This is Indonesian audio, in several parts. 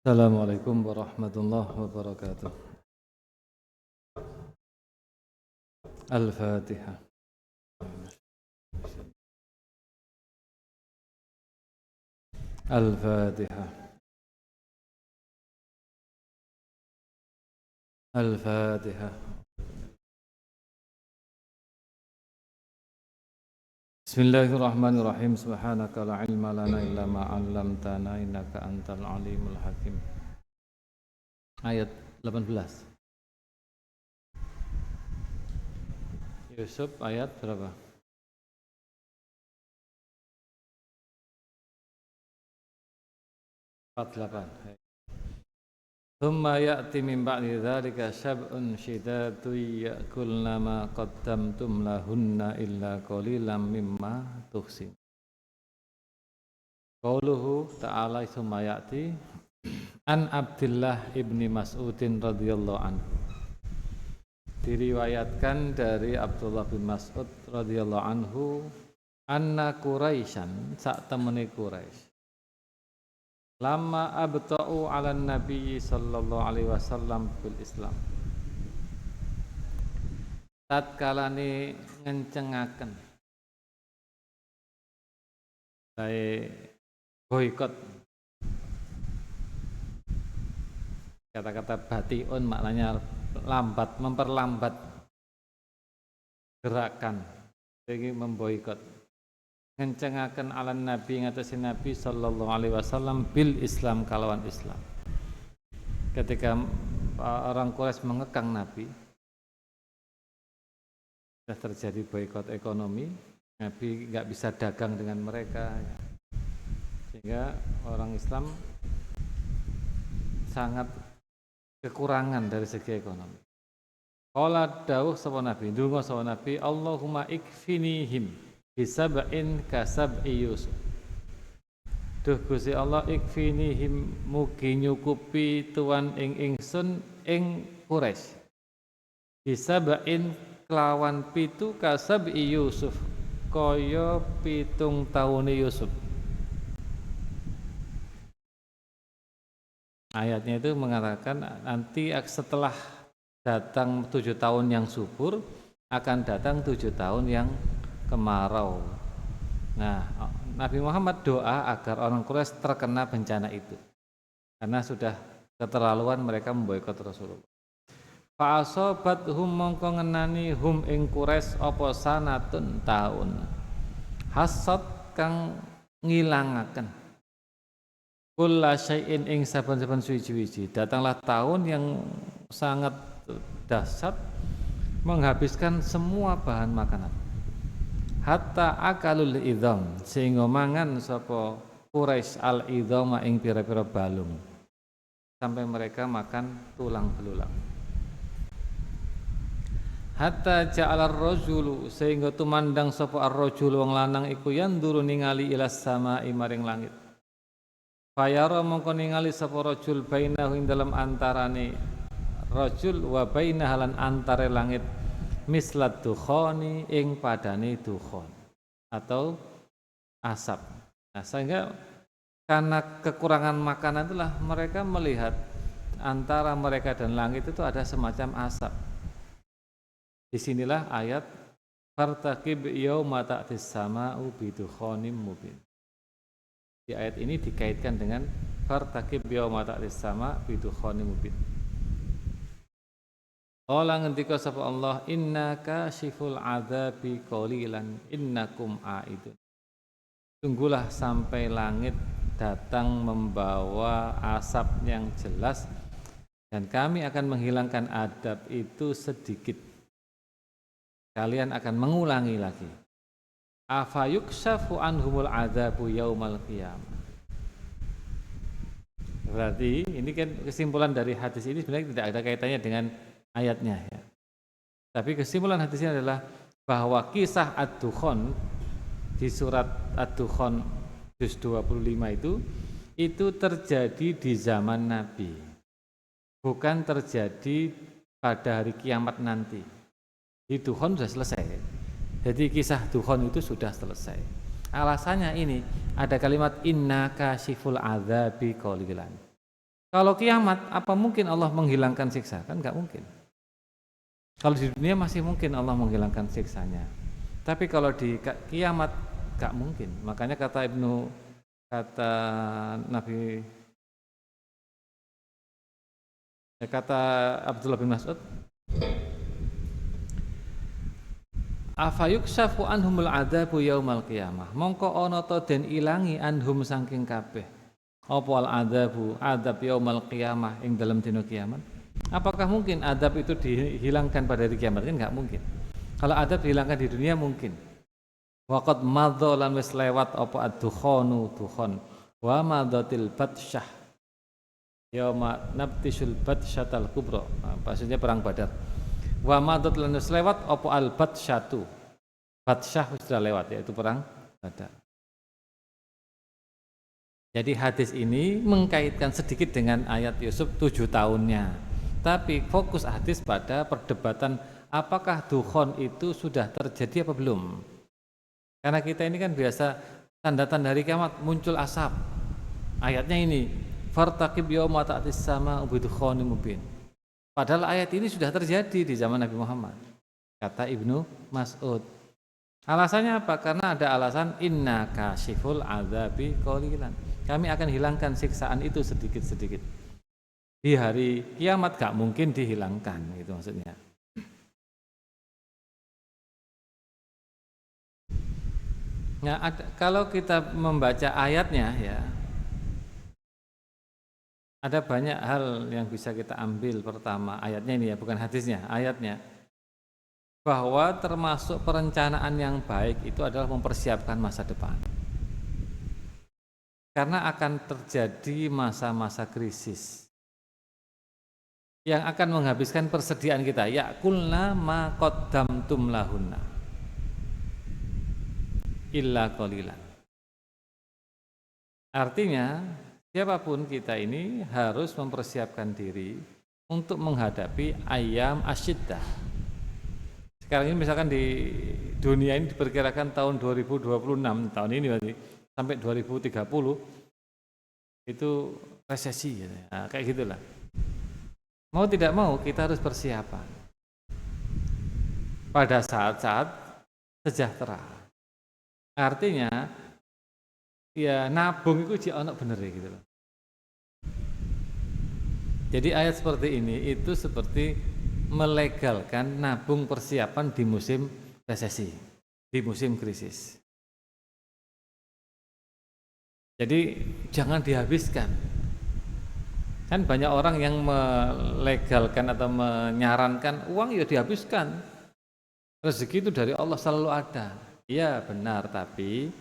Assalamualaikum warahmatullahi wabarakatuh. Al-Fatihah. Al-Fatihah. Al-Fatihah. Bismillahirrahmanirrahim. Subhanaka la ilma lana illa ma 'allamtana innaka antal alimul hakim. Ayat 18. Yusuf ayat berapa? 48. Thumma ya'ti min ba'di dzalika syab'un syidadun ya'kulna ma qaddamtum lahunna illa qalilan mimma tuhsin. Qauluhu ta'ala thumma ya'ti an Abdullah ibni Mas'udin radhiyallahu anhu. Diriwayatkan dari Abdullah bin Mas'ud radhiyallahu anhu anna Quraisyan sak temene Quraisy lama abta'u ala nabi sallallahu alaihi wasallam bil Islam tatkalane ngencengaken bae boikot. Kata-kata batiun maknanya lambat, memperlambat gerakan, jadi memboikot. Ngencengaken ala nabi ngatasi nabi sallallahu alaihi wasallam bil Islam kalawan Islam. Ketika orang Quraisy mengekang nabi, sudah terjadi boikot ekonomi, nabi nggak bisa dagang dengan mereka, sehingga orang Islam sangat kekurangan dari segi ekonomi. Qala dawuh sapa nabi, ndonga sapa nabi, Allahumma ikfinihim bisab'in kasab'i Yusuf. Duh Gusti Allah, ikfinihim mugi nyukupi tuan ing ingsun ing Quraisy. Bisab'in kelawan pitu kasab'i Yusuf, kaya pitung taune Yusuf. Ayatnya itu mengatakan nanti setelah datang 7 tahun yang subur akan datang 7 tahun yang kemarau. Nah, Nabi Muhammad doa agar orang Quraisy terkena bencana itu karena sudah keterlaluan mereka memboikot Rasulullah. Fa asabathum mongko ngenani hum ing Quraisy apa sanatun taun hasad kang ngilangaken kulla syai'in ing saben-saben suwi-wiji. Datanglah tahun yang sangat dahsyat menghabiskan semua bahan makanan. Hatta akalul idham sehingga mangan sapa Quraisy al idhama ing pira-pira balung sampai mereka makan tulang belulang. Hatta ja'alar rajulu sehingga tumandang sapa ar-rajul wong lanang iku yanduru ningali ilas sama'i maring langit. Fayara mongko ningali sapa rajul bainahu ing dalam antarane rajul wa bainahalan antare langit mislat dukhani ing padane dukhon atau asap. Nah, sehingga karena kekurangan makanan itulah mereka melihat antara mereka dan langit itu ada semacam asap. Disinilah ayat fartaqib yauma ta'tis sama'u bidukhanim mubin. Di ayat ini dikaitkan dengan fartaqib yauma ta'tis sama' bidukhanim mubin. Qala ngendika sapa Allah innaka syiful adzabi qalilan innakum aidun. Tunggulah sampai langit datang membawa asap yang jelas dan kami akan menghilangkan adab itu sedikit. Kalian akan mengulangi lagi. Afa yukshafu anhumul adzabu yaumal qiyamah. Berarti ini kan kesimpulan dari hadis ini sebenarnya tidak ada kaitannya dengan ayatnya ya. Tapi kesimpulan hadisnya adalah bahwa kisah Ad-Dukhan di surat Ad-Dukhan juz 25 itu terjadi di zaman Nabi. Bukan terjadi pada hari kiamat nanti. Di Dukhan sudah selesai. Jadi kisah Dukhan itu sudah selesai. Alasannya ini ada kalimat innaka syiful adzabi qalilan. Kalau kiamat, apa mungkin Allah menghilangkan siksa? Kan nggak mungkin. Kalau di dunia masih mungkin Allah menghilangkan siksanya. Tapi kalau di kiamat nggak mungkin. Makanya kata Nabi, kata Abdullah bin Mas'ud, afayukshafu anhumul adabu yaumal qiyamah, mongko ana ta den ilangi anhum saking kabeh apa al adabu adab yaumal qiyamah ing dalam dina kiamat. Apakah mungkin adab itu dihilangkan pada hari kiamat? Kan enggak mungkin. Kalau adab dihilangkan di dunia mungkin. Waqad madza lan wis lewat apa ad-dukhanu dukhon wa madzatil batsyah yauma nabtishul batsyatal kubra. Maksudnya perang Badar. Wa madad lan lewat apa al batsyatu. Batsyah sudah lewat, yaitu perang Badar. Jadi hadis ini mengkaitkan sedikit dengan ayat Yusuf 7 tahunnya. Tapi fokus hadis pada perdebatan apakah dukhon itu sudah terjadi apa belum. Karena kita ini kan biasa tanda-tanda hari kiamat muncul asap. Ayatnya ini fartaqib yauma ta'tis sama bidukhonin mubin. Padahal ayat ini sudah terjadi di zaman Nabi Muhammad. Kata Ibnu Mas'ud. Alasannya apa? Karena ada alasan inna kasyiful adzabi qalilan. Kami akan hilangkan siksaan itu sedikit-sedikit. Di hari kiamat gak mungkin dihilangkan, itu maksudnya. Nah, kalau kita membaca ayatnya ya, ada banyak hal yang bisa kita ambil. Pertama, ayatnya ini ya, bukan hadisnya, ayatnya. Bahwa termasuk perencanaan yang baik itu adalah mempersiapkan masa depan. Karena akan terjadi masa-masa krisis yang akan menghabiskan persediaan kita. Ya'kulna ma qaddamtum lahunna illa qalilan. Artinya, siapapun kita ini harus mempersiapkan diri untuk menghadapi ayyam asyiddah. Sekarang ini misalkan di dunia ini diperkirakan tahun 2026, tahun ini berarti sampai 2030 itu resesi ya. Nah, kayak gitulah. Mau tidak mau kita harus persiapan pada saat-saat sejahtera. Artinya ya nabung itu ono bener ya gitu loh. Jadi ayat seperti ini itu seperti melegalkan nabung persiapan di musim resesi, di musim krisis. Jadi jangan dihabiskan. Kan banyak orang yang melegalkan atau menyarankan uang ya dihabiskan. Rezeki itu dari Allah selalu ada. Iya benar, tapi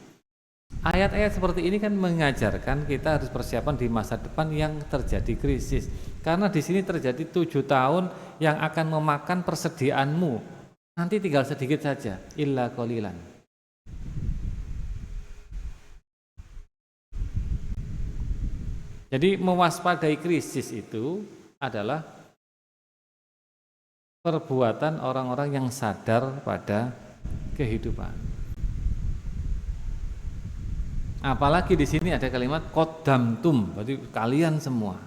ayat-ayat seperti ini kan mengajarkan kita harus persiapan di masa depan yang terjadi krisis. Karena di sini terjadi 7 tahun yang akan memakan persediaanmu. Nanti tinggal sedikit saja, illa qalilan. Jadi mewaspadai krisis itu adalah perbuatan orang-orang yang sadar pada kehidupan. Apalagi di sini ada kalimat qaddamtum, berarti kalian semua.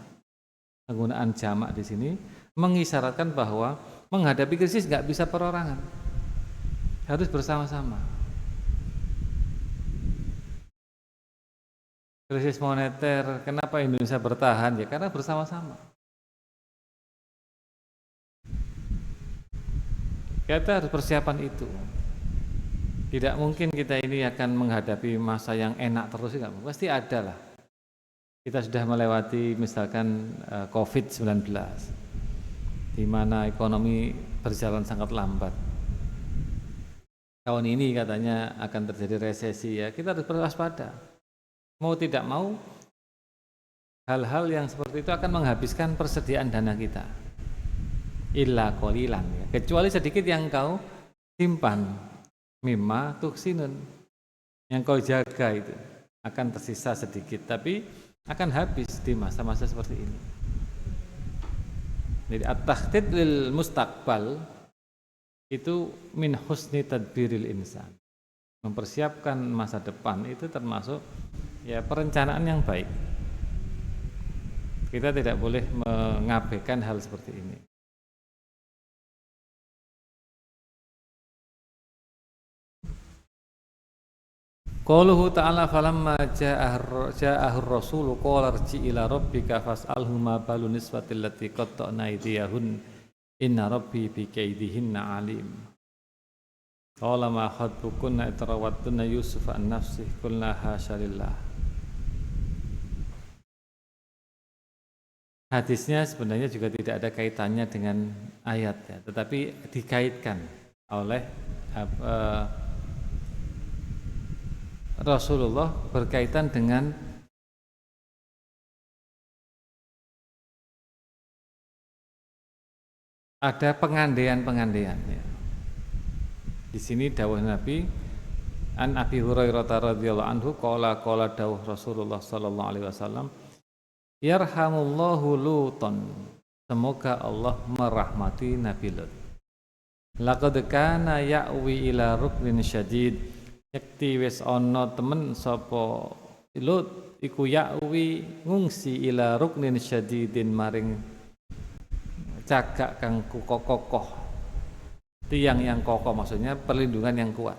Penggunaan jamak di sini mengisyaratkan bahwa menghadapi krisis nggak bisa perorangan, harus bersama-sama. Krisis moneter, kenapa Indonesia bertahan? Ya karena bersama-sama. Kita harus persiapan itu. Tidak mungkin kita ini akan menghadapi masa yang enak terus, enggak, pasti ada lah. Kita sudah melewati misalkan COVID-19, di mana ekonomi berjalan sangat lambat. Tahun ini katanya akan terjadi resesi ya, kita harus berwaspada. Mau tidak mau, hal-hal yang seperti itu akan menghabiskan persediaan dana kita. Illa qalilan ya. Kecuali sedikit yang kau simpan, mimma tuhsinun, yang kau jaga itu akan tersisa sedikit, tapi akan habis di masa-masa seperti ini. Jadi at-takhtid lil mustaqbal itu min husni tadbiril insan. Mempersiapkan masa depan itu termasuk ya perencanaan yang baik. Kita tidak boleh mengabaikan hal seperti ini. Qauluhu ta'ala falamma ja'ahur rasulu qala irji ila rabbika fas'alhu ma balun niswatil lati qatta'na aydiyahun inna rabbi bi kaidihinna alim. Qala ma khatbukunna itarawattunna Yusuf an nafsih qulna hasya lillah. Hadisnya sebenarnya juga tidak ada kaitannya dengan ayat ya, tetapi dikaitkan oleh Rasulullah berkaitan dengan ada pengandaian-pengandaian ya. Di sini dawuh Nabi an Abi Hurairah radhiyallahu anhu qala dawuh Rasulullah sallallahu alaihi wasallam yarhamullahu Luton, semoga Allah merahmati Nabi Lut. Laqad kana ya'wi ila ruknin syadid, yakti wis ana temen sapa Lut iku ya'wi ngungsi ila ruknin syadidin maring cagak kang kokoh, tiang yang kokoh, maksudnya perlindungan yang kuat.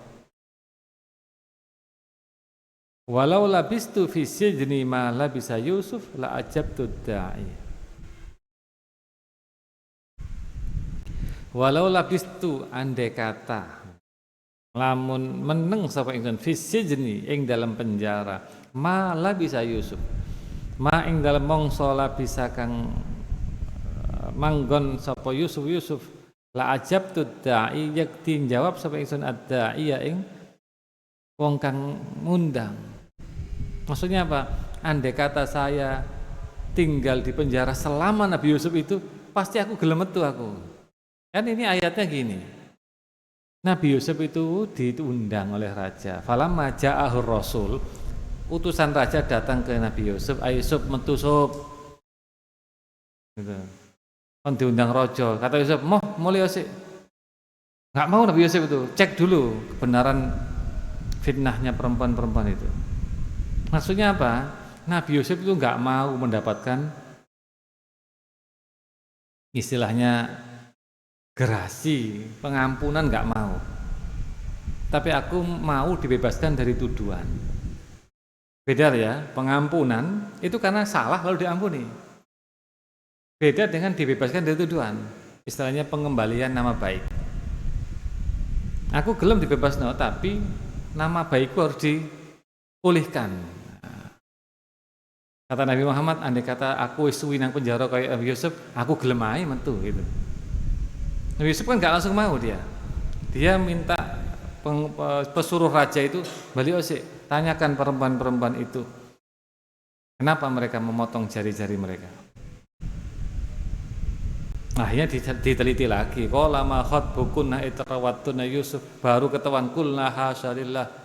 Walau labistu fi sijni ma labisa Yusuf la ajabtu da'i. Walau labistu andai kata lamun meneng sapa ingsun fi sijni ing dalam penjara ma labisa Yusuf ma ing dalam mangsa labisa kang manggon sapa Yusuf la ajabtu da'i yakti jawab sapa ingsun ad-da'i ing wong kang ngundang. Maksudnya apa? Andai kata saya tinggal di penjara selama Nabi Yusuf itu, pasti aku gelem metu aku. Kan ini ayatnya gini. Nabi Yusuf itu diundang oleh raja. Falamma ja'ahur rasul, utusan raja datang ke Nabi Yusuf, ayo Yusuf metu sup. Gitu. Kan diundang raja. Kata Yusuf, "Moh, mulai sik." Enggak mau Nabi Yusuf itu, cek dulu kebenaran fitnahnya perempuan-perempuan itu. Maksudnya apa? Nabi Yusuf itu enggak mau mendapatkan istilahnya gerasi, pengampunan enggak mau. Tapi aku mau dibebaskan dari tuduhan. Beda ya, pengampunan itu karena salah lalu diampuni. Beda dengan dibebaskan dari tuduhan. Istilahnya pengembalian nama baik. Aku gelem dibebasno, tapi nama baikku harus dipulihkan. Kata Nabi Muhammad, andai kata aku suwi nang penjara kayak Nabi Yusuf, aku gelem ae metu gitu. Nabi Yusuf kan enggak langsung mau dia. Dia minta pesuruh raja itu, balik sik, tanyakan perempuan-perempuan itu. Kenapa mereka memotong jari-jari mereka? Akhirnya diteliti lagi. Qala ma khatbukunna itarawattunna Yusuf, baru ketahuan kulna hasyalillah.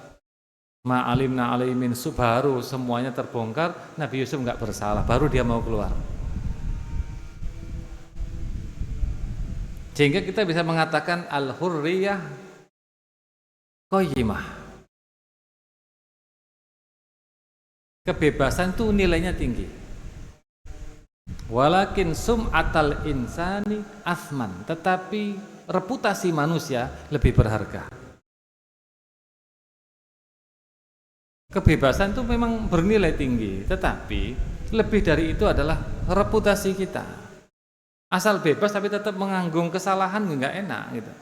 Ma'alimna alaimin baru semuanya terbongkar, Nabi Yusuf enggak bersalah, baru dia mau keluar. Sehingga kita bisa mengatakan al-hurriyah qayyimah. Kebebasan itu nilainya tinggi. Walakin sum'atal insani asman, tetapi reputasi manusia lebih berharga. Kebebasan itu memang bernilai tinggi, tetapi lebih dari itu adalah reputasi kita. Asal bebas tapi tetap menganggung kesalahan enggak enak gitu.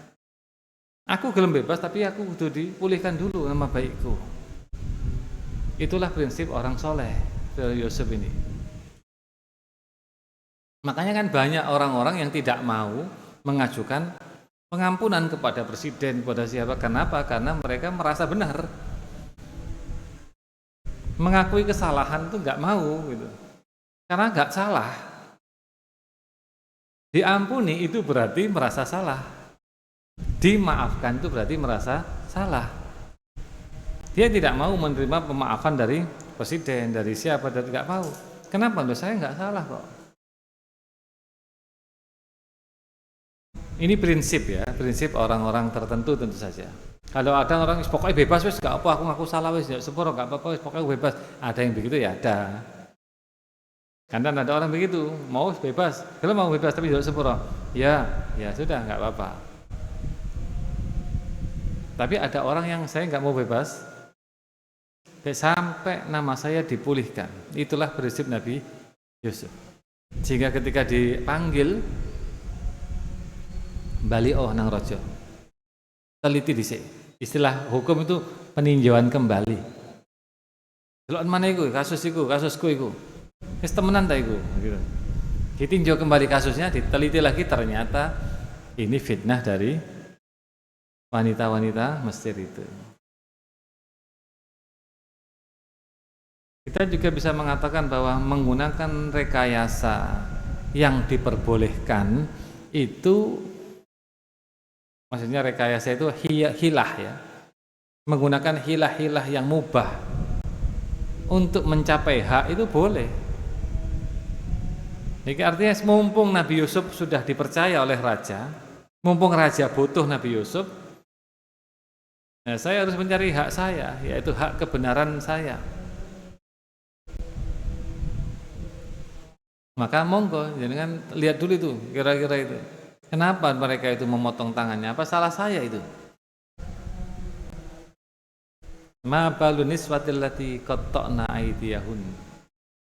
Aku gelem bebas tapi aku kudu dipulihkan dulu nama baikku. Itulah prinsip orang soleh Yusuf ini. Makanya kan banyak orang-orang yang tidak mau mengajukan pengampunan kepada presiden, kepada siapa. Kenapa? Karena mereka merasa benar. Mengakui kesalahan itu nggak mau gitu, karena nggak salah. Diampuni itu berarti merasa salah, dimaafkan itu berarti merasa salah. Dia tidak mau menerima pemaafan dari presiden, dari siapa, dan nggak mau. Kenapa? Loh, saya nggak salah kok. Ini prinsip ya, prinsip orang-orang tertentu tentu saja. Kalau ada orang pokoknya bebas wis gak apa, aku ngaku salah wis ya sepuro gak apa-apa wis pokoknya bebas. Ada yang begitu ya, ada. Kadang ada orang begitu, mau bebas, kalau mau bebas tapi jalur sepuro, ya sudah nggak apa-apa. Tapi ada orang yang saya nggak mau bebas, sampai nama saya dipulihkan. Itulah prinsip Nabi Yusuf. Sehingga ketika dipanggil, bali nang rojo, teliti dhisik. Istilah hukum itu peninjauan kembali. Deloken mana iku kasusku iku. Wis temenan ta iku gitu. Ditinjau kembali kasusnya, diteliti lagi, ternyata ini fitnah dari wanita-wanita Mesir itu. Kita juga bisa mengatakan bahwa menggunakan rekayasa yang diperbolehkan itu, maksudnya rekayasa itu hilah ya, menggunakan hilah-hilah yang mubah untuk mencapai hak itu boleh. Ini artinya mumpung Nabi Yusuf sudah dipercaya oleh raja, mumpung raja butuh Nabi Yusuf, nah saya harus mencari hak saya, yaitu hak kebenaran saya. Maka monggo, jangan lihat dulu itu kira-kira itu. Kenapa mereka itu memotong tangannya? Apa salah saya itu? Ma balu niswatil lati qatta'na aydiyahun.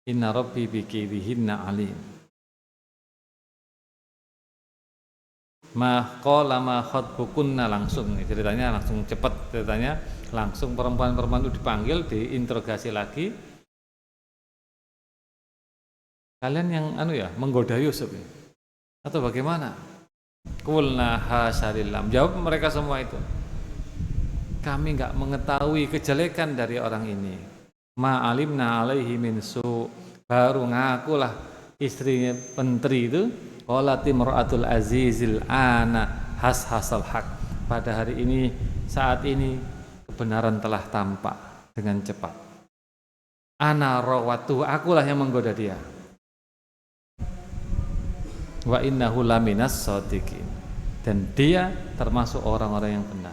Inna rabbi bikaydihinna alim. Ma qala ma khatbukunna, langsung ceritanya, langsung cepat ceritanya, langsung perempuan-perempuan itu dipanggil, diinterogasi lagi. Kalian yang menggoda Yusuf ya? Atau bagaimana? Qulna hasyalillah. Jawab mereka semua itu, kami enggak mengetahui kejelekan dari orang ini. Ma alimna alaihi min su. Baru ngakulah istrinya menteri itu, qalati mar'atul azizil ana hashasal haq. Pada hari ini, saat ini kebenaran telah tampak dengan cepat. Ana rawatu, akulah yang menggoda dia. Wa innahu laminas shadiqin, dan dia termasuk orang-orang yang benar.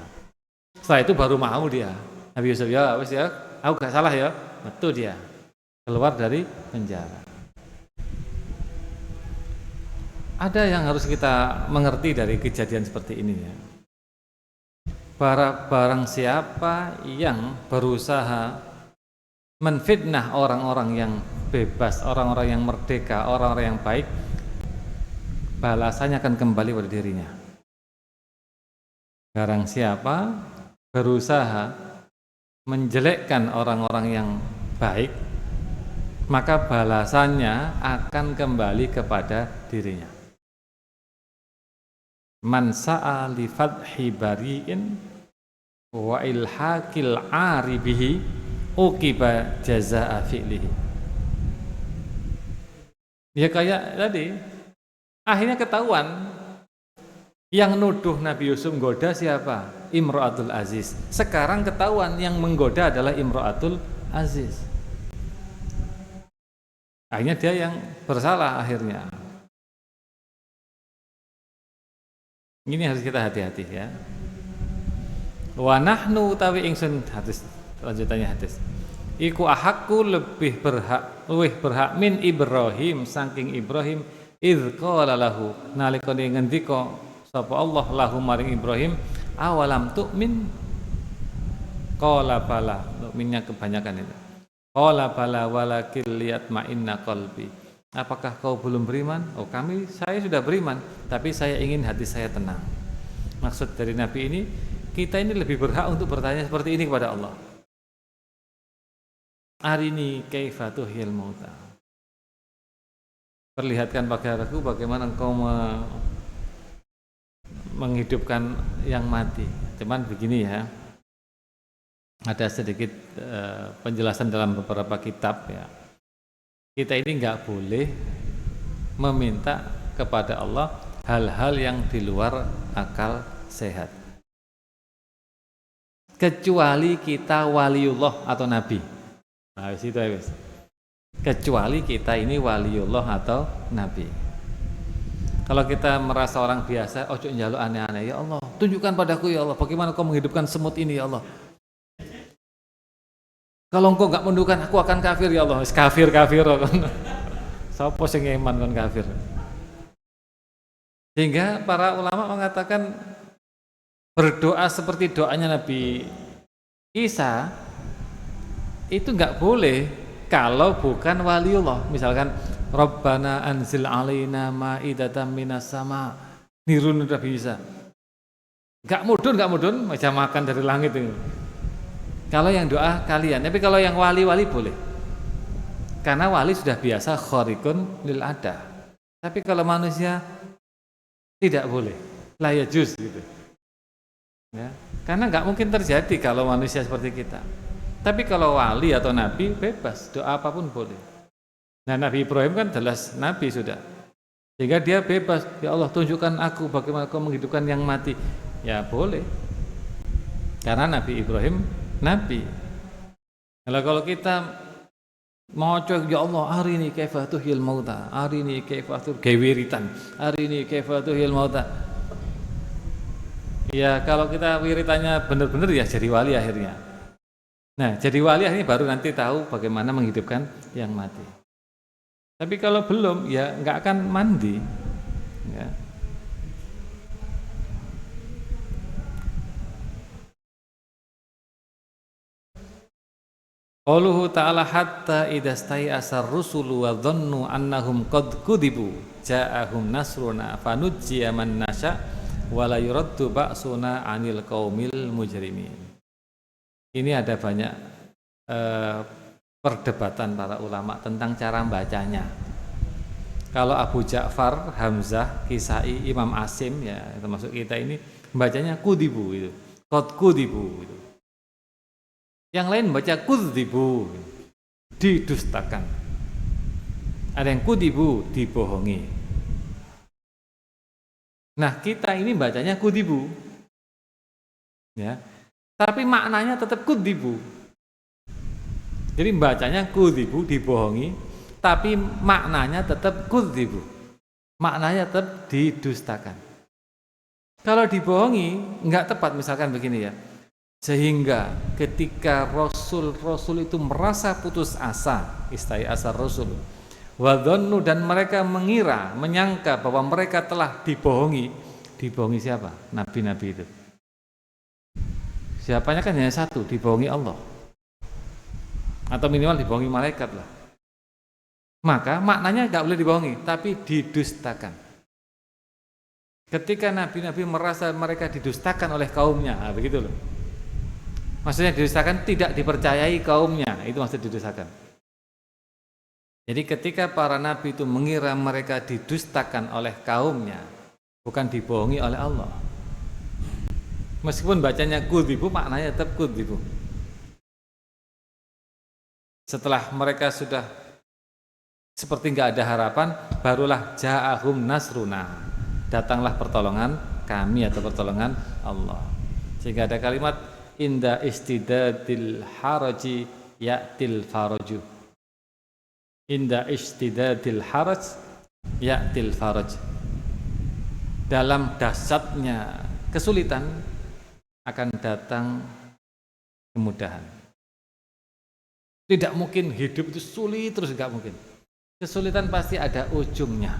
Setelah itu baru mau dia, Nabi Yusuf, ya wis ya, aku gak salah ya, betul dia keluar dari penjara. Ada yang harus kita mengerti dari kejadian seperti ini ya. Barang siapa yang berusaha menfitnah orang-orang yang bebas, orang-orang yang merdeka, orang-orang yang baik, balasannya akan kembali pada dirinya. Barang siapa berusaha menjelekkan orang-orang yang baik, maka balasannya akan kembali kepada dirinya. Man sa'a li fathi bari'in wa ilhaqil aribihi uqiba jazaa'a fi'lihi. Ya kayak tadi, akhirnya ketahuan yang nuduh Nabi Yusuf menggoda siapa? Imro'atul Aziz. Sekarang ketahuan yang menggoda adalah Imro'atul Aziz. Akhirnya dia yang bersalah akhirnya. Ini harus kita hati-hati ya. Wa nahnu utawi ingsun, hadis lanjutannya hadis. Iku ahakku lebih berhak min Ibrahim saking Ibrahim idz qala lahu, nalikane ngendika sapa Allah lahu maring Ibrahim, awalam tu'min, qala bala, mukminnya kebanyakan itu. Qala bala walakin liyatma'inna qalbi. Apakah kau belum beriman? Oh, saya sudah beriman, tapi saya ingin hati saya tenang. Maksud dari Nabi ini, kita ini lebih berhak untuk bertanya seperti ini kepada Allah. Arini kaifa tuhyil mauta. Perlihatkan padaku bagaimana engkau menghidupkan yang mati. Cuman begini ya, ada sedikit penjelasan dalam beberapa kitab ya. Kita ini nggak boleh meminta kepada Allah hal-hal yang di luar akal sehat, kecuali kita waliullah atau nabi. Nah, itu ya, kecuali kita ini waliullah atau nabi. Kalau kita merasa orang biasa, ojo njaluk aneh-aneh, ya Allah, tunjukkan padaku ya Allah, bagaimana kau menghidupkan semut ini ya Allah. Kalau engkau nggak menundukkan, aku akan kafir ya Allah. Kafir. Sapa sing iman kon kafir. Sehingga para ulama mengatakan berdoa seperti doanya Nabi Isa itu enggak boleh kalau bukan waliullah. Misalkan Rabbana anzil alaina ma'idatan minas sama, nirun Nabi Isa. Enggak mudun macam makan dari langit itu. Kalau yang doa kalian, tapi kalau yang wali-wali boleh. Karena wali sudah biasa khariqun lil ada. Tapi kalau manusia tidak boleh. La yajuz gitu. Ya, karena nggak mungkin terjadi kalau manusia seperti kita. Tapi kalau wali atau nabi bebas, doa apapun boleh. Nah, Nabi Ibrahim kan jelas nabi sudah. Sehingga dia bebas, ya Allah tunjukkan aku bagaimana kau menghidupkan yang mati. Ya boleh. Karena Nabi Ibrahim nabi. Kalau kita mau cek ya Allah hari ini kaifa tuhil mauta, hari ini kaifa wiritan, hari ini kaifa tuhil mauta. Ya kalau kita wiritannya benar-benar ya jadi wali akhirnya. Nah jadi wali akhirnya baru nanti tahu bagaimana menghidupkan yang mati. Tapi kalau belum ya nggak akan mandi. Ya. Qauluhu ta'ala hatta idastai asar rusulu wa dhannu annahum qad kudibu ja'ahum nasruna fanujjiya man nasha wa la yuraddu ba'suna 'anil qaumil mujrimin. Ini ada banyak perdebatan para ulama tentang cara bacanya. Kalau Abu Ja'far, Hamzah, Kisai, Imam Asim ya termasuk kita ini bacanya kudibu itu. Qad kudibu itu. Yang lain baca kudzibu, didustakan. Ada yang kudibu, dibohongi. Nah kita ini bacanya kudibu, ya. Tapi maknanya tetap kudibu. Jadi bacanya kudibu, dibohongi, tapi maknanya tetap kudibu. Maknanya tetap didustakan. Kalau dibohongi nggak tepat, misalkan begini ya. Sehingga ketika Rasul itu merasa putus asa, istai asar Rasul, wadhannu dan mereka menyangka bahwa mereka telah dibohongi. Dibohongi siapa? Nabi-nabi itu. Siapanya kan hanya satu, dibohongi Allah. Atau minimal dibohongi malaikat lah. Maka maknanya nggak boleh dibohongi, tapi didustakan. Ketika nabi-nabi merasa mereka didustakan oleh kaumnya, nah begitu loh. Maksudnya didustakan tidak dipercayai kaumnya, itu maksud didustakan. Jadi ketika para nabi itu mengira mereka didustakan oleh kaumnya, bukan dibohongi oleh Allah. Meskipun bacanya kudzibu, maknanya tetap kudzibu. Setelah mereka sudah seperti nggak ada harapan, barulah ja'ahum nasruna, datanglah pertolongan kami atau pertolongan Allah. Sehingga ada kalimat inda istidadil haraji ya'til faraju. Inda istidadil haraj ya'til faraj. Dalam dahsyatnya kesulitan akan datang kemudahan. Tidak mungkin hidup itu sulit terus, enggak mungkin. Kesulitan pasti ada ujungnya.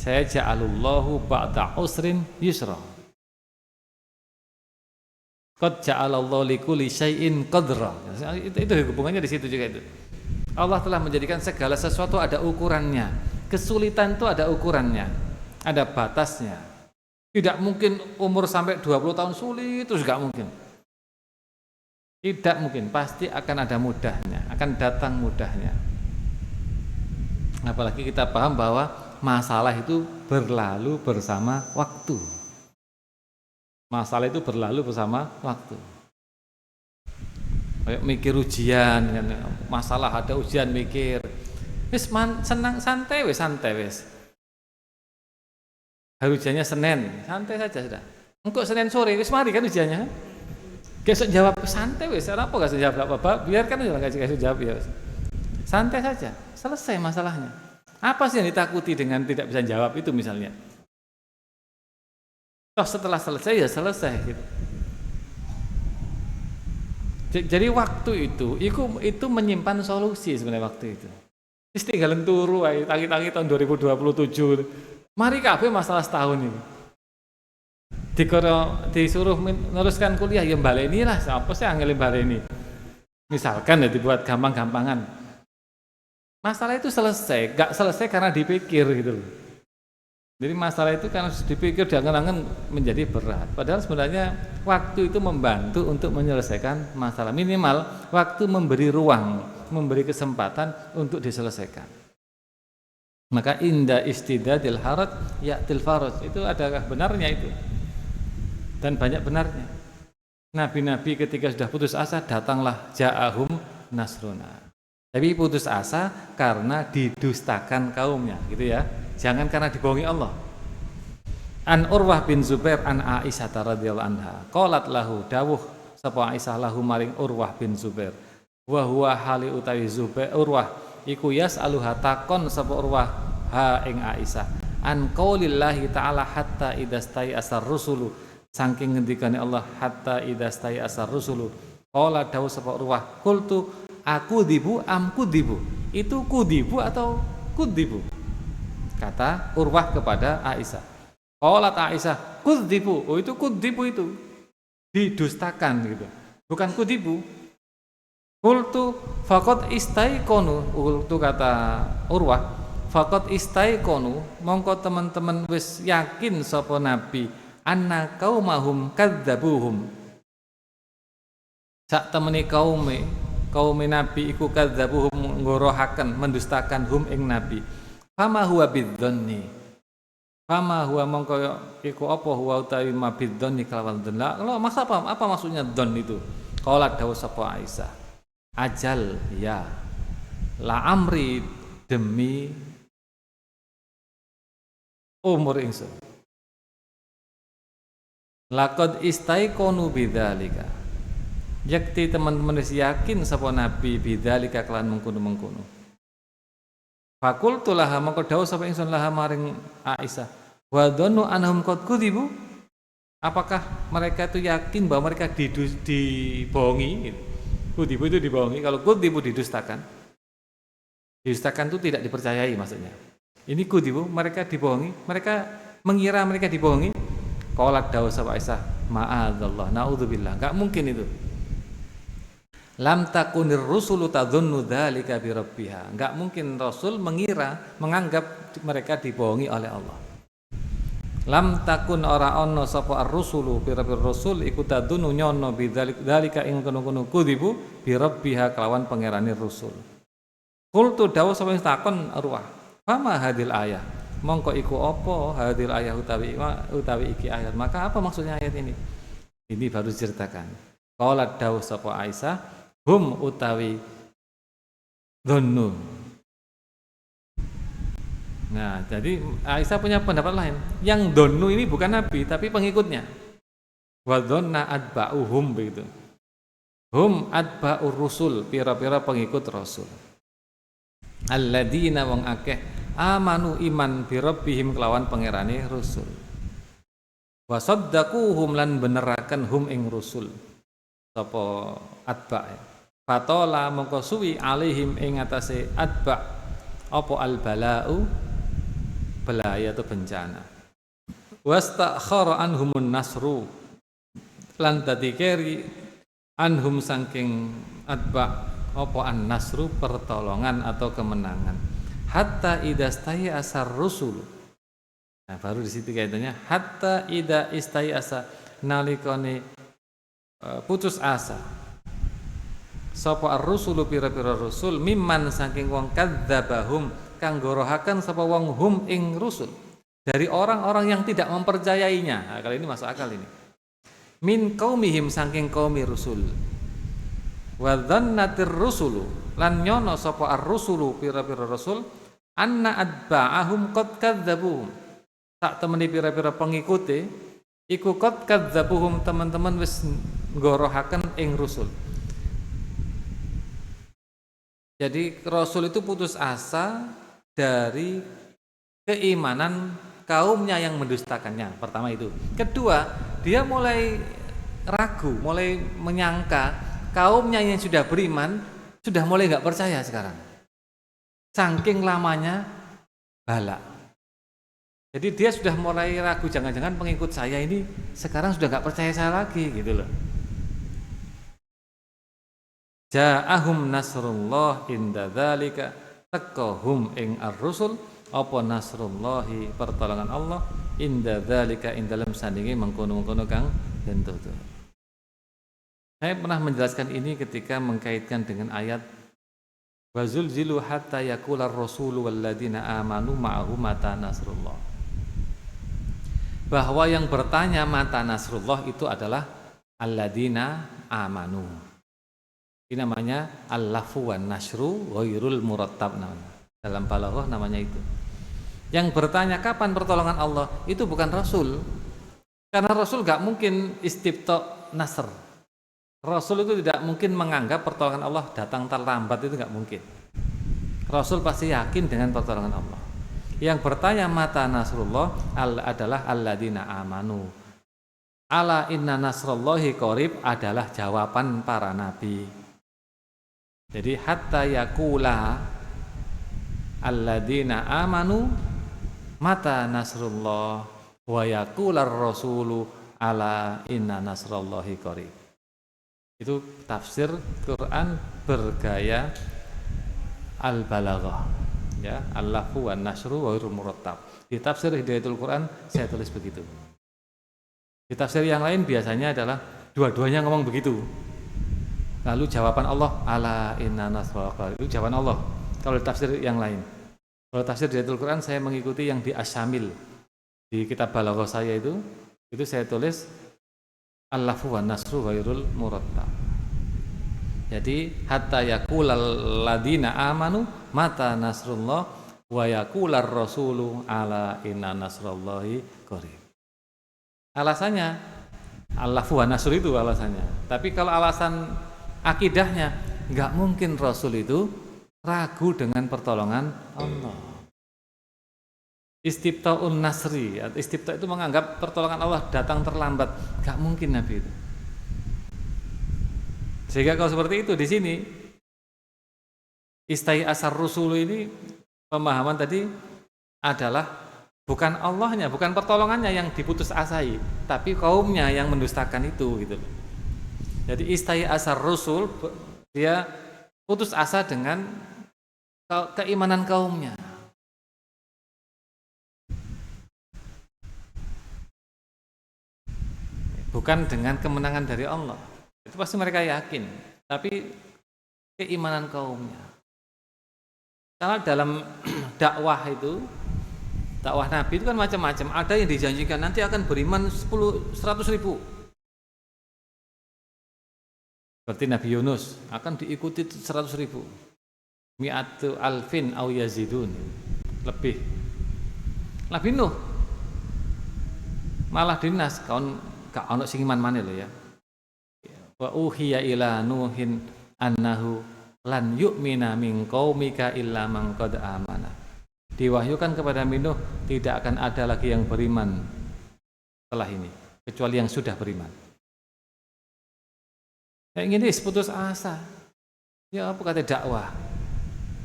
Saya ja'alullahu ba'da usrin yusra. Qad ja'alallahu likulli syai'in qadra. Itu hubungannya di situ juga itu. Allah telah menjadikan segala sesuatu ada ukurannya. Kesulitan itu ada ukurannya, ada batasnya. Tidak mungkin umur sampai 20 tahun sulit terus enggak mungkin. Tidak mungkin, pasti akan ada mudahnya, akan datang mudahnya. Apalagi kita paham bahwa masalah itu berlalu bersama waktu. Masalah itu berlalu bersama waktu. Kayak mikir ujian, kan? Masalah ada ujian mikir. Wis senang santai wis. Hari ujiannya Senin, santai saja sudah. Engkau Senin sore wis mari kan ujiannya. Besok jawab santai wis, apa enggak jawab apa-apa, biarkan aja enggak dikasih jawab ya. Santai saja, selesai masalahnya. Apa sih yang ditakuti dengan tidak bisa jawab itu misalnya? Toh setelah selesai ya selesai gitu. Jadi waktu itu menyimpan solusi sebenarnya waktu itu. Wis tinggalan turu ae tangi-tangi tahun 2027. Mari kabeh masalah setahun ini. Disuruh meneruskan kuliah ya baleni lah, siapa sih angel baleni. Misalkan ya dibuat gampang-gampangan. Masalah itu selesai, gak selesai karena dipikir gitu loh. Jadi masalah itu karena dipikir diangan-angan menjadi berat. Padahal sebenarnya waktu itu membantu untuk menyelesaikan masalah. Minimal waktu memberi ruang, memberi kesempatan untuk diselesaikan. Maka inda istidadil harat ya'til faraj. Itu adalah benarnya itu. Dan banyak benarnya. Nabi-nabi ketika sudah putus asa datanglah ja'ahum nasruna. Tapi putus asa karena didustakan kaumnya, gitu ya. Jangan karena dibohongi Allah. An Urwah bin Zubair an Aisyah radhiyallahu anha. Qalat lahu dawuh sapa Aisyah lahu maring Urwah bin Zubair. Wa huwa hali utawi Zubair Urwah iku yas'aluha takon sapa Urwah ha ing Aisyah. An qaulillahi ta'ala hatta idastai asar rusulu. Saking ngendikane Allah hatta idastai asar rusulu. Qala dawuh sapa Urwah qultu aku dibu am kudibu. Itu kudibu atau kudibu? Kata Urwah kepada Aisyah. Qalat Aisyah, kudzibu. Oh itu kudzibu itu. Didustakan gitu. Bukan kudibu. Qultu faqad istaikonu. Qultu kata Urwah, faqad istaikonu. Mongko teman-teman wis yakin sapa nabi anna qaumahum kadzabuhum. Sak temene kaum nabi iku kadzabuhum ngorohaken mendustakan hum ing nabi. Fama huwa bidzanni. Fama huwa mongko iku apa huwa utawi ma bidzanni kelawan dzan. Lho masa apa maksudnya dzan itu? Qalat dawuh sapa Aisyah. Ajal ya. La amri demi umur ingsun. Laqad istaikonu bidzalika. Yakti teman-teman wis yakin sapa nabi bidzalika kelan mengkono-mengkono. Fakultu laha mongko dawuh sapa ingsun laha maring Aisyah. Wa dhannu anhum qad kudzibu. Apakah mereka itu yakin bahwa mereka dibohongi? Kudzibu itu dibohongi, kalau kudzibu didustakan. Didustakan itu tidak dipercayai maksudnya. Ini kudzibu mereka dibohongi, mereka mengira mereka dibohongi. Qalat dawuh sapa Aisyah, ma'adzallah, naudzubillah, enggak mungkin itu. Lam takunir rusulu tadzunnu dzalika bi rabbiha. Enggak mungkin Rasul menganggap mereka dibohongi oleh Allah. Lam takun ora ana sapa ar-rusulu pira-pira rasul iku tadzunnu nyono bi dzalika ing kono-kono kudzibu bi rabbiha kelawan pangerane rasul. Qultu dawuh sapa takon Urwah. Fama hadil ayah. Mongko iku apa hadil ayah utawi iki ayat. Maka apa maksudnya ayat ini? Ini baru diceritakan. Qalat dawuh sapa Aisyah hum utawi dhunnu. Nah, jadi Aisyah punya pendapat lain. Yang dhunnu ini bukan nabi tapi pengikutnya. Wa dhanna atba'uhum begitu. Hum atba'ur rusul, pira-pira pengikut rasul. Alladzina wong akeh amanu iman bi rabbihim kelawan pangerane rasul. Wa saddaquhum lan beneraken hum ing rusul. Sapa atba' Fatola mongko suwi alaihim ing atase atba apa al bala'u belaya atau bencana. Wastakhara anhumun nasru lan dadi keri anhum saking atba apa an nasru pertolongan atau kemenangan. Hatta idastai asar rusul. Nah, baru di situ kaitannya hatta ida istai asa nalikane putus asa. Sapa ar-rusulu pira-pira rusul mimman saking wong kadzabahum kang gorohaken sapa wong hum ing rusul dari orang-orang yang tidak mempercayainya. Nah, kali ini masuk akal ini. Min qaumihim saking qaumi rusul. Wa dzannatir rusulu lan nyono sapa ar-rusulu pira-pira rasul anna atba'ahum qad kadzabuhum. Tak temeni pira-pira pengikute iku qad kadzabuhum teman-teman wis gorohaken ing rusul. Jadi Rasul itu putus asa dari keimanan kaumnya yang mendustakannya. Pertama itu. Kedua, dia mulai ragu, mulai menyangka kaumnya yang sudah beriman sudah mulai nggak percaya sekarang. saking lamanya bala. Jadi dia sudah mulai ragu, jangan-jangan pengikut saya ini sekarang sudah nggak percaya saya lagi gitu loh. Ja'ahum nasrullah inda dzalika, taqahum ing ar-rusul apa nasrullahi pertolongan Allah inda dzalika ing dalam sandinge mengkono-mengkono kang den tutur. Saya pernah menjelaskan ini ketika mengkaitkan dengan ayat wa zulzilu hatta yaqular rasulu walladzina amanu ma'ahu mata nasrullah. Bahwa yang bertanya mata nasrullah itu adalah alladzina amanu. Ini namanya al-lafu wan nasru ghairul murattab namanya. Dalam balaghah namanya itu. Yang bertanya kapan pertolongan Allah itu bukan Rasul. Karena Rasul gak mungkin istifta nasr. Rasul itu tidak mungkin menganggap pertolongan Allah datang terlambat, itu gak mungkin. Rasul pasti yakin dengan pertolongan Allah. Yang bertanya mata nasrullah adalah alladzina amanu. Ala inna nasrullahi qarib adalah jawaban para nabi. Jadi hatta yaqula alladzina amanu mata nasrullah wa yaqular rasulu ala inna nasrullahi qarib. Itu tafsir Quran bergaya al-balaghah, ya, al-lafu wan nasru wa ghairul murattab. Di tafsir Hidayatul Quran saya tulis begitu. Di tafsir yang lain biasanya adalah dua-duanya ngomong begitu. Lalu jawaban Allah ala inna nasrullahi, itu jawaban Allah. Kalau tafsir yang lain, kalau tafsir Hidayatul Quran saya mengikuti yang di Asyamil. Di kitab balaghah saya itu saya tulis al-lafu wan nasru ghairul murattab. Jadi hatta yaqulal ladina amanu mata nasrullah wa yaqular rasulu ala inna nasrullahi qarib. Alasannya al-lafu wan nasru itu alasannya. Tapi kalau alasan akidahnya, nggak mungkin Rasul itu ragu dengan pertolongan Allah. Istiftaun nasri, istifta itu menganggap pertolongan Allah datang terlambat, nggak mungkin Nabi itu. Sehingga kalau seperti itu di sini istai asar rusul ini pemahaman tadi adalah bukan Allahnya, bukan pertolongannya yang diputus asai, tapi kaumnya yang mendustakan itu gitu. Jadi istai asar rusul dia putus asa dengan keimanan kaumnya. Bukan dengan kemenangan dari Allah. Itu pasti mereka yakin, tapi keimanan kaumnya. Karena dalam dakwah itu, dakwah Nabi itu kan macam-macam. Ada yang dijanjikan nanti akan beriman 100 ribu. Seperti Nabi Yunus akan diikuti 100 ribu. Mi'atu alfin au yazidun, lebih. Nabi Nuh malah dinas kaun gak ono sing iman maneh lho ya. Wa uhiya ila nuhin annahu lan yu'mina min qaumika illa man qad amana. Diwahyukan kepada Nuh tidak akan ada lagi yang beriman setelah ini kecuali yang sudah beriman. Kayak gini putus asa. Ya apa kata dakwah?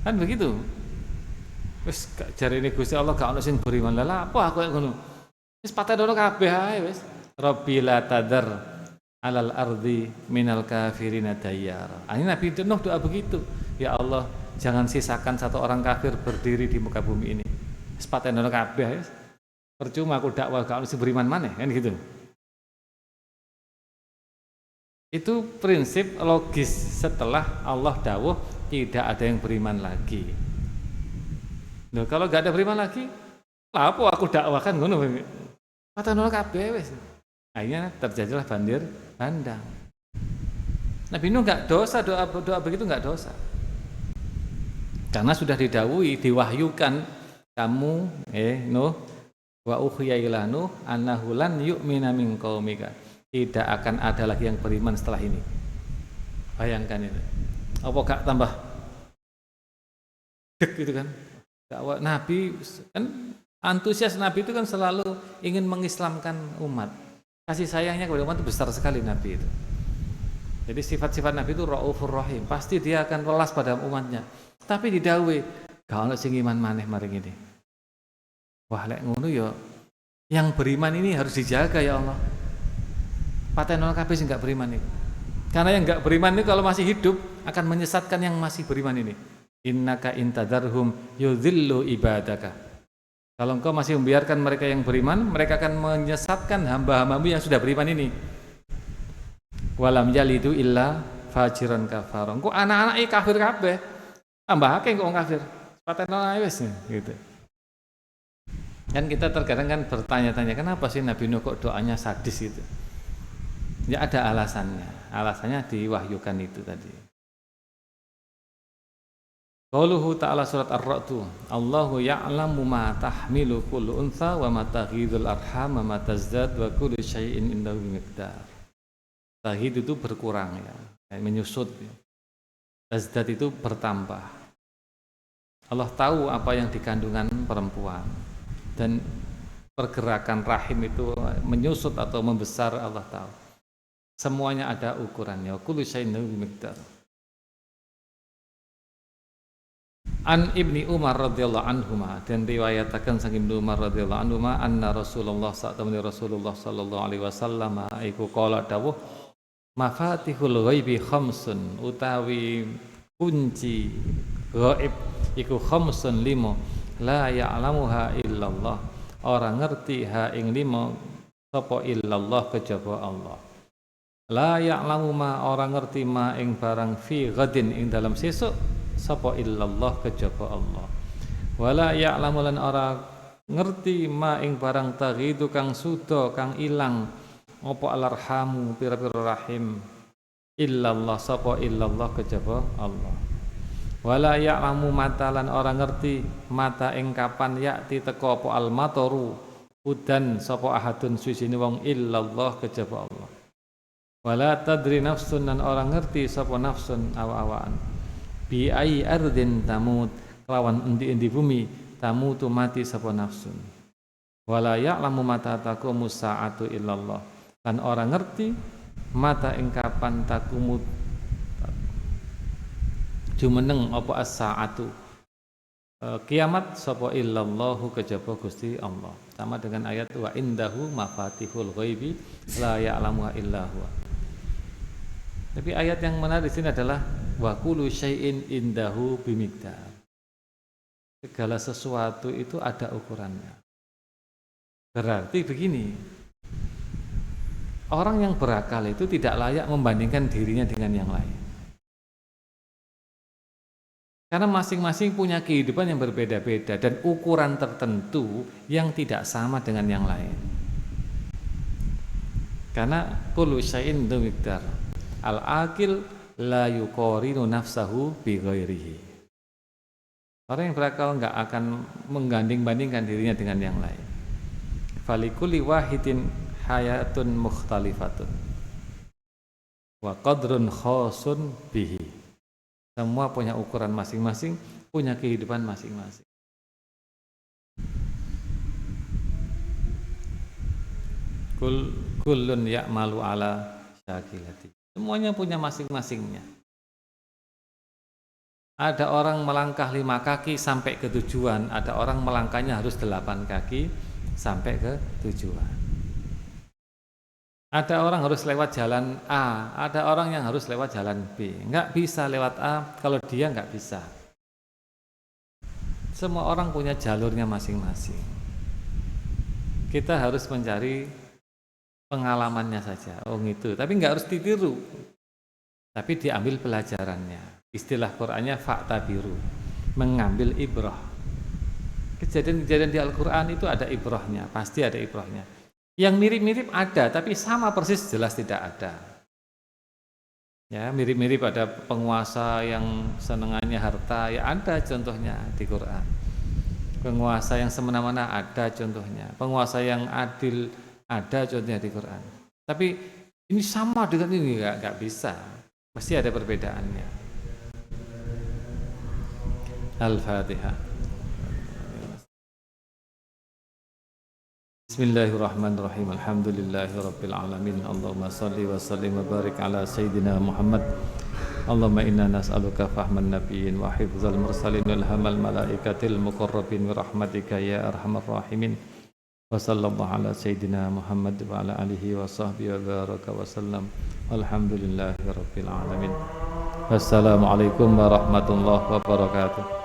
Kan begitu. Wis jare ini Gusti Allah gak ono sing beriman. Lah apa aku ngono? Wis patenono kabeh ae wis. Rabbi la tadar alal ardi minal kafirina dayyara. Ini Nabi Nuh doa begitu. Ya Allah, jangan sisakan satu orang kafir berdiri di muka bumi ini. Wis patenono kabeh wis. Percuma aku dakwah gak ono sing beriman maneh kan gitu. Itu prinsip logis setelah Allah dawuh tidak ada yang beriman lagi. Nah, kalau gak ada beriman lagi, lah apa aku dakwahkan ngono. Patenono kabeh wis. Akhirnya terjadilah banjir bandang. Nabi Nuh nggak dosa, doa begitu nggak dosa, karena sudah didhawuhi, diwahyukan kamu Nuh wa uhiya ila Nuh annahu lan yu'mina min qaumika, tidak akan ada lagi yang beriman setelah ini. Bayangkan itu, apa gak tambah dek gitu kan? Dakwah Nabi kan, antusias Nabi itu kan selalu ingin mengislamkan umat. Kasih sayangnya kepada umat itu besar sekali Nabi itu. Jadi sifat-sifat Nabi itu Raufur Rahim, pasti dia akan welas pada umatnya. Tapi didhawuhi, Gak ono sing iman maneh maring ini. Wah lek ngono ya yang beriman ini harus dijaga ya Allah. Patenono kabeh sing gak beriman itu. Karena yang gak beriman itu kalau masih hidup akan menyesatkan yang masih beriman ini. Innaka intadarhum yudhillu ibadaka. Kalau engkau masih membiarkan mereka yang beriman, mereka akan menyesatkan hamba-hambamu yang sudah beriman ini. Walam yalidu illa fajiran kafar. Engkau anak-anak kafir kabeh. Tambah akeh kok kafir. Patenono ae wis gitu. Kan kita terkadang kan bertanya-tanya kenapa sih Nabi Nuh kok doanya sadis itu? Ya ada alasannya. Alasannya diwahyukan itu tadi. Qauluhu ta'ala surat Ar-Ra'd. Allahu ya'lamu ma tahmilu kullu untha wa ma taghidul arham wa ma tazdad wa kullu syai'in indahu miqdar. Taghid itu berkurang ya, menyusut. Tazdad itu bertambah. Allah tahu apa yang di kandungan perempuan. Dan pergerakan rahim itu menyusut atau membesar Allah tahu. Semuanya ada ukurannya. Kullu syai'in bimiqdar. An Ibni Umar radhiyallahu anhuma dan riwayataken saking Ibnu Umar radhiyallahu anhuma anna Rasulullah sallallahu alaihi wasallam iku qala dawuh mafatihul ghaibi khamsun utawi kunci ghaib iku khamsun limo la ya'lamuha illallah orang ngerti ha ing limo sapa illallah kejaba Allah la ya'lamu ma orang ngerti ma ing barang fi ghadin ing dalam sesuk sapa illallah kejaba Allah wala ya'lamu lan ora ngerti ma ing barang taghidu kang suda kang ilang apa alarhamu pira-pira rahim illallah sapa illallah kejaba Allah wala ya'lamu mata lan ora ngerti mata ing kapan yakti teka apa almataru udan sapa ahadun suwisine wong illallah kejaba Allah wala tadri nafsun lan ora ngerti sapa nafsun awa-awaan bi ai ardin tamut kelawan endi-endi bumi tamutu mati sapa nafsun wala ya'lamu mata taqumu sa'atu illallah lan ora ngerti mata ing kapan takumut jumeneng apa as-sa'atu kiamat sapa illallahu kejaba Gusti Allah sama dengan ayat wa indahu mafatihul ghaibi la ya'lamuha illa huwa. Tapi ayat yang menarik di sini adalah wa kullu syai'in indahu bimiqdar. Segala sesuatu itu ada ukurannya. Berarti begini, orang yang berakal itu tidak layak membandingkan dirinya dengan yang lain. Karena masing-masing punya kehidupan yang berbeda-beda dan ukuran tertentu yang tidak sama dengan yang lain. Karena kullu syai'in bimiqdar. Al-aqil la yuqarinu nafsahu bi ghairihi. Orang yang berakal enggak akan mengganding-bandingkan dirinya dengan yang lain. Falikulli wahidin hayatun mukhtalifatun wa qadrun khasun bihi. Semua punya ukuran masing-masing, punya kehidupan masing-masing. Kullun ya'malu ala syakilati. Semuanya punya masing-masingnya. Ada orang melangkah 5 kaki sampai ke tujuan, ada orang melangkahnya harus 8 kaki sampai ke tujuan. Ada orang harus lewat jalan A, ada orang yang harus lewat jalan B. Enggak bisa lewat A kalau dia enggak bisa. Semua orang punya jalurnya masing-masing. Kita harus mencari pengalamannya saja, gitu. Tapi enggak harus ditiru. Tapi diambil pelajarannya. Istilah Qur'annya fa'tabiru, mengambil ibrah. Kejadian-kejadian di Al-Qur'an itu ada ibrahnya, pasti ada ibrahnya. Yang mirip-mirip ada, tapi sama persis jelas tidak ada. Ya, mirip-mirip ada penguasa yang senengannya harta, ya ada contohnya di Qur'an. Penguasa yang semena-mena ada contohnya. Penguasa yang adil ada contohnya di Quran. Tapi ini sama dengan ini enggak bisa. Pasti ada perbedaannya. Al-Fatihah. Bismillahirrahmanirrahim. Alhamdulillahirabbil alamin. Allahumma shalli wa sallim wa barik ala sayidina Muhammad Allahumma inna nas'aluka fahman nabiyyin wa hifdzal mursalin wa ilhamal malaikatil muqarrabin wa rahmatika ya arhamar rahimin. Wa sallallahu ala sayyidina Muhammad wa ala alihi wa sahbihi wa baraka wa sallam. Alhamdulillahi rabbil alamin. Wassalamualaikum warahmatullahi wabarakatuh.